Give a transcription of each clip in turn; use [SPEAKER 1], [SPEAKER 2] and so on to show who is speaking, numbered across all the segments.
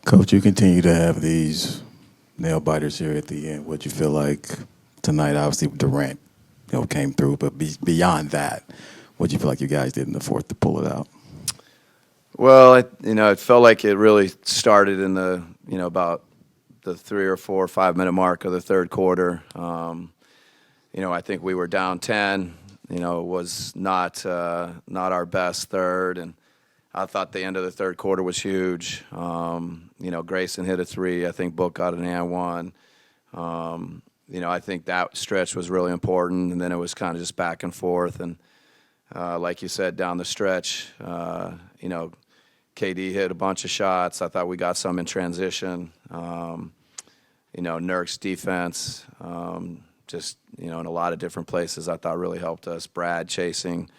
[SPEAKER 1] Coach, you continue to have these nail biters here at the end. What you feel like tonight? Obviously, Durant, came through, but beyond that, what you feel like you guys did in the fourth to pull it out?
[SPEAKER 2] Well, it felt like it really started in the, about the 3 or 4 or 5 minute mark of the third quarter. I think we were down 10. It was not our best third, and I thought the end of the third quarter was huge. Grayson hit a 3. I think Book got an and one. I think that stretch was really important, and then it was kind of just back and forth. And like you said, down the stretch, KD hit a bunch of shots. I thought we got some in transition. Nurk's defense, in a lot of different places, I thought really helped us. Brad chasing,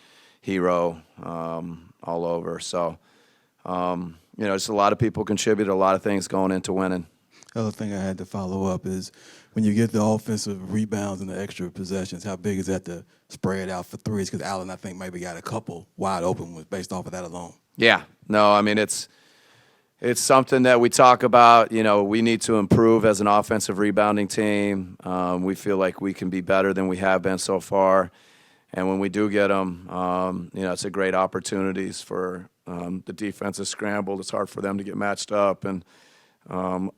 [SPEAKER 2] Hero, all over. So, just a lot of people contributed, a lot of things going into winning.
[SPEAKER 1] The other thing I had to follow up is when you get the offensive rebounds and the extra possessions, how big is that to spread out for threes? Because Allen, I think, maybe got a couple wide open ones based off of that alone.
[SPEAKER 2] Yeah. No, I mean, it's something that we talk about. We need to improve as an offensive rebounding team. We feel like we can be better than we have been so far. And when we do get them, it's a great opportunities for the defensive scramble. It's hard for them to get matched up. And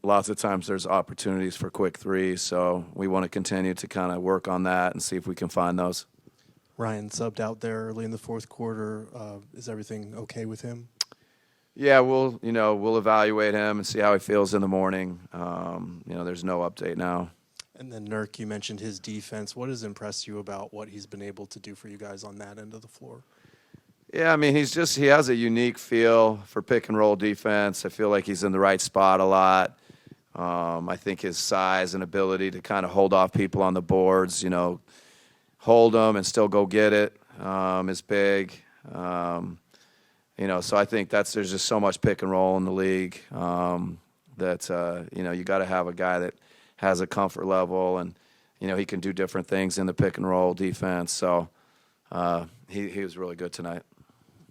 [SPEAKER 2] lots of times there's opportunities for quick threes. So we want to continue to kind of work on that and see if we can find those.
[SPEAKER 3] Ryan subbed out there early in the fourth quarter. Is everything okay with him?
[SPEAKER 2] Yeah, we'll evaluate him and see how he feels in the morning. There's no update now.
[SPEAKER 3] And then Nurk, you mentioned his defense. What has impressed you about what he's been able to do for you guys on that end of the floor?
[SPEAKER 2] Yeah, I mean, he has a unique feel for pick and roll defense. I feel like he's in the right spot a lot. I think his size and ability to kind of hold off people on the boards, hold them and still go get it, is big. So I think there's just so much pick and roll in the league that you got to have a guy that has a comfort level and he can do different things in the pick and roll defense. So he was really good tonight.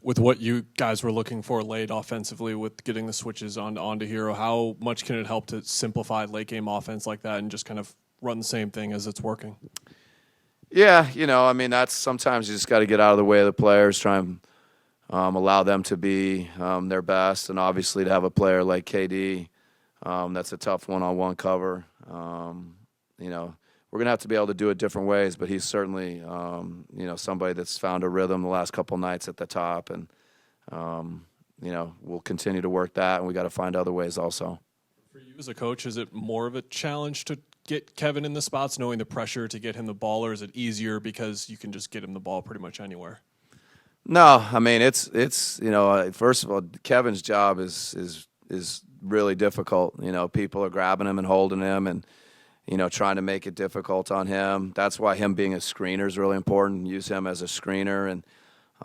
[SPEAKER 4] With what you guys were looking for late offensively with getting the switches onto Hero, how much can it help to simplify late game offense like that and just kind of run the same thing as it's working?
[SPEAKER 2] Yeah, that's sometimes you just got to get out of the way of the players, try and allow them to be their best, and obviously to have a player like KD, that's a tough one-on-one cover. We're going to have to be able to do it different ways, but he's certainly, somebody that's found a rhythm the last couple nights at the top, and, we'll continue to work that, and we got to find other ways also.
[SPEAKER 4] For you as a coach, is it more of a challenge to get Kevin in the spots, knowing the pressure to get him the ball, or is it easier because you can just get him the ball pretty much anywhere?
[SPEAKER 2] No, I mean, it's first of all, Kevin's job is really difficult. People are grabbing him and holding him and, trying to make it difficult on him. That's why him being a screener is really important. Use him as a screener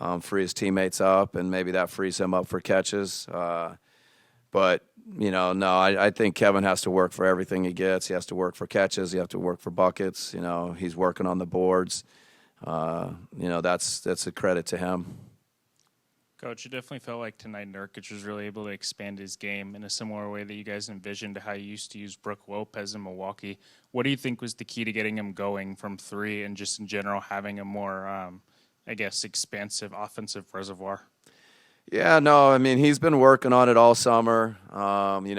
[SPEAKER 2] and free his teammates up, and maybe that frees him up for catches. But, I think Kevin has to work for everything he gets. He has to work for catches. He has to work for buckets. He's working on the boards. That's a credit to him.
[SPEAKER 5] Coach, it definitely felt like tonight Nurkic was really able to expand his game in a similar way that you guys envisioned how you used to use Brook Lopez in Milwaukee. What do you think was the key to getting him going from three and just in general having a more, expansive offensive reservoir?
[SPEAKER 2] Yeah, no, I mean, he's been working on it all summer.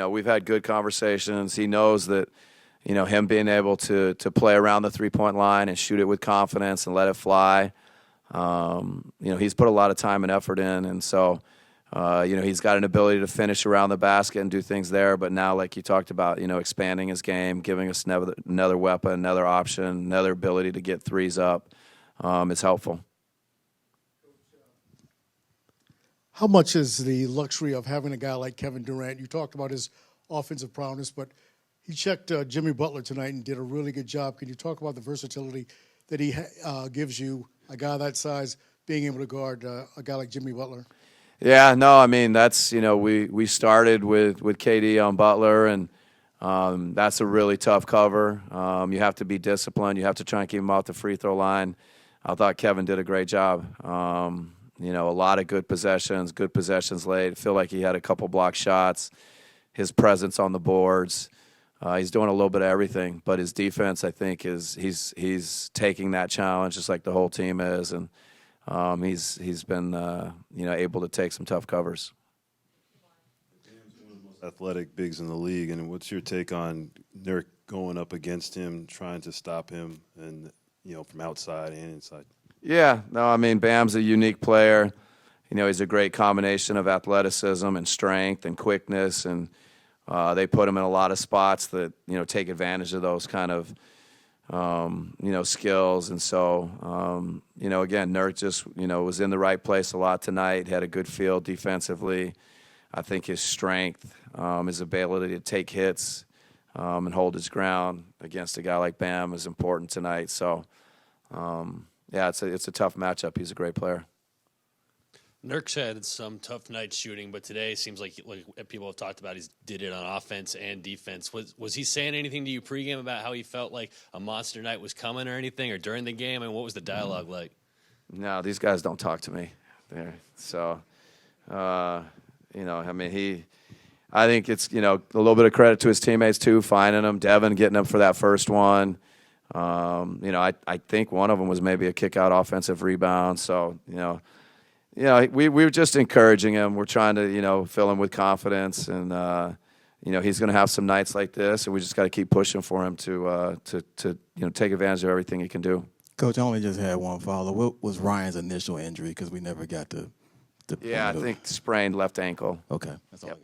[SPEAKER 2] We've had good conversations. He knows that, him being able to play around the three-point line and shoot it with confidence and let it fly. He's put a lot of time and effort in, and so, he's got an ability to finish around the basket and do things there. But now, like you talked about, expanding his game, giving us another weapon, another option, another ability to get threes up is helpful.
[SPEAKER 6] How much is the luxury of having a guy like Kevin Durant? You talked about his offensive prowess, but he checked Jimmy Butler tonight and did a really good job. Can you talk about the versatility that he gives you, a guy that size, being able to guard a guy like Jimmy Butler?
[SPEAKER 2] Yeah, no, I mean, that's, we started with KD on Butler, and that's a really tough cover. You have to be disciplined. You have to try and keep him off the free throw line. I thought Kevin did a great job. A lot of good possessions late. I feel like he had a couple block shots. his presence on the boards. He's doing a little bit of everything, but his defense, I think, he's taking that challenge just like the whole team is, and he's been able to take some tough covers.
[SPEAKER 7] Athletic bigs in the league, and what's your take on Nurk going up against him, trying to stop him, and from outside and inside?
[SPEAKER 2] Yeah, no, I mean Bam's a unique player. He's a great combination of athleticism and strength and quickness, and they put him in a lot of spots that take advantage of those kind of skills. And so again, Nurk just was in the right place a lot tonight. Had a good feel defensively. I think his strength, his ability to take hits and hold his ground against a guy like Bam is important tonight. So, it's a tough matchup. He's a great player.
[SPEAKER 8] Nurkic had some tough nights shooting, but today seems like people have talked about, he did it on offense and defense. Was he saying anything to you pregame about how he felt like a monster night was coming or anything, or during the game? And what was the dialogue like? No,
[SPEAKER 2] these guys don't talk to me. So, I think it's, a little bit of credit to his teammates too, finding him, Devin getting him for that first one. I think one of them was maybe a kick-out offensive rebound. So, we were just encouraging him. We're trying to, fill him with confidence, and he's going to have some nights like this, and we just got to keep pushing for him to take advantage of everything he can do.
[SPEAKER 1] Coach, I only just had one follow. What was Ryan's initial injury? Because we never got to.
[SPEAKER 2] I think sprained left ankle.
[SPEAKER 1] Okay, that's all I got.